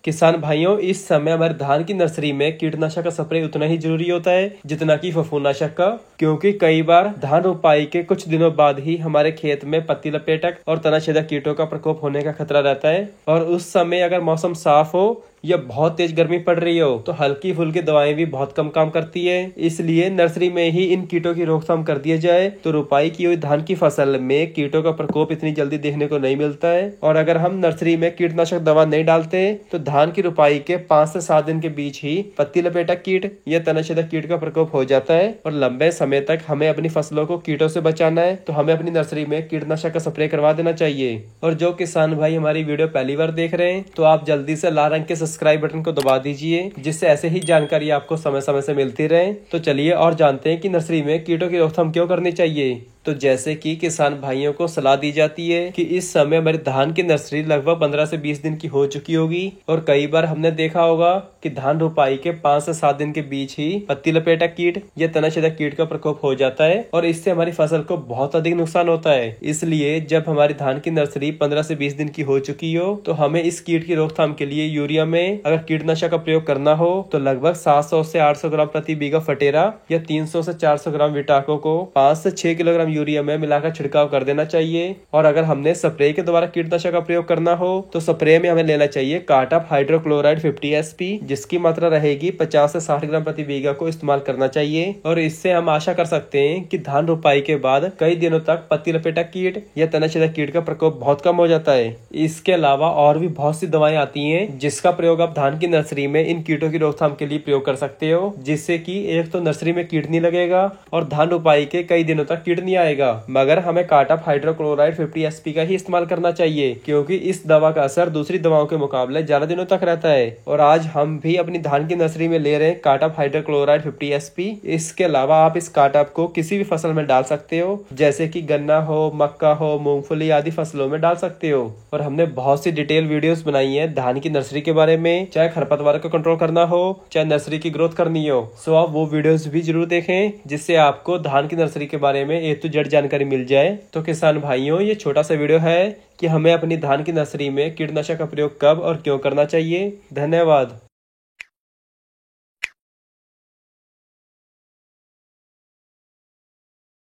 किसान भाइयों, इस समय हमारे धान की नर्सरी में कीटनाशक का स्प्रे उतना ही जरूरी होता है जितना कि फफूंदनाशक का, क्योंकि कई बार धान रोपाई के कुछ दिनों बाद ही हमारे खेत में पत्ती लपेटक और तनाछेदक कीटों का प्रकोप होने का खतरा रहता है। और उस समय अगर मौसम साफ हो या बहुत तेज गर्मी पड़ रही हो तो हल्की फुल्की दवाएं भी बहुत कम काम करती है। इसलिए नर्सरी में ही इन कीटों की रोकथाम कर दिया जाए तो रोपाई की हुई धान की फसल में कीटों का प्रकोप इतनी जल्दी देखने को नहीं मिलता है। और अगर हम नर्सरी में कीटनाशक दवा नहीं डालते तो धान की रोपाई के 5 से 7 दिन के बीच ही पत्ती लपेटक कीट या तनाछेदक कीट का प्रकोप हो जाता है। और लंबे समय तक हमें अपनी फसलों को कीटों से बचाना है तो हमें अपनी नर्सरी में कीटनाशक का स्प्रे करवा देना चाहिए। और जो किसान भाई हमारी वीडियो पहली बार देख रहे हैं तो आप जल्दी से लाल रंग के सब्सक्राइब बटन को दबा दीजिए, जिससे ऐसे ही जानकारी आपको समय समय से मिलती रहे। तो चलिए और जानते हैं कि नर्सरी में कीटों की रोकथाम क्यों करनी चाहिए। तो जैसे कि किसान भाइयों को सलाह दी जाती है कि इस समय हमारे धान की नर्सरी लगभग 15 से 20 दिन की हो चुकी होगी और कई बार हमने देखा होगा कि धान रोपाई के 5 से 7 दिन के बीच ही पत्ती लपेटक कीट या तनाछेदक कीट का प्रकोप हो जाता है और इससे हमारी फसल को बहुत अधिक नुकसान होता है। इसलिए जब हमारी धान की नर्सरी 15 से 20 दिन की हो चुकी हो तो हमें इस कीट की रोकथाम के लिए यूरिया में अगर कीटनाशक का प्रयोग करना हो तो लगभग 700 से 800 ग्राम प्रति बीघा फटेरा या 300 से 400 ग्राम विटाको को 5 से 6 किलोग्राम यूरिया में मिलाकर छिड़काव कर देना चाहिए। और अगर हमने स्प्रे के द्वारा कीटनाशक का प्रयोग करना हो तो स्प्रे में हमें लेना चाहिए कार्टप हाइड्रोक्लोराइड 50 SP, जिसकी मात्रा रहेगी 50 से 60 ग्राम प्रति बीघा को इस्तेमाल करना चाहिए। और इससे हम आशा कर सकते हैं कि धान रोपाई के बाद कई दिनों तक पत्ती लपेटक कीट या तनाछेदक कीट का प्रकोप बहुत कम हो जाता है। इसके अलावा और भी बहुत सी दवाएं आती हैं जिसका प्रयोग आप धान की नर्सरी में इन कीटों की रोकथाम के लिए प्रयोग कर सकते हो, जिससे कि एक तो नर्सरी में कीट नहीं लगेगा और धान रोपाई के कई दिनों तक कीट नहीं आएगा। मगर हमें कार्टप हाइड्रोक्लोराइड 50 SP का ही इस्तेमाल करना चाहिए, क्योंकि इस दवा का असर दूसरी दवाओं के मुकाबले ज्यादा दिनों तक रहता है। और आज हम भी अपनी धान की नर्सरी में ले रहे हैं कार्टप हाइड्रोक्लोराइड 50 SP। इसके अलावा आप इस कार्टप को किसी भी फसल में डाल सकते हो, जैसे कि गन्ना हो, मक्का हो, मूंगफली आदि फसलों में डाल सकते हो। और हमने बहुत सी डिटेल वीडियोस बनाई है धान की नर्सरी के बारे में, चाहे खरपतवार को कंट्रोल करना हो चाहे नर्सरी की ग्रोथ करनी हो। सो आप वो वीडियोस भी जरूर देखें, जिससे आपको धान की नर्सरी के बारे में A to Z जानकारी मिल जाए। तो किसान भाइयों, ये छोटा सा वीडियो है कि हमें अपनी धान की नर्सरी में कीटनाशक का प्रयोग कब और क्यों करना चाहिए। धन्यवाद।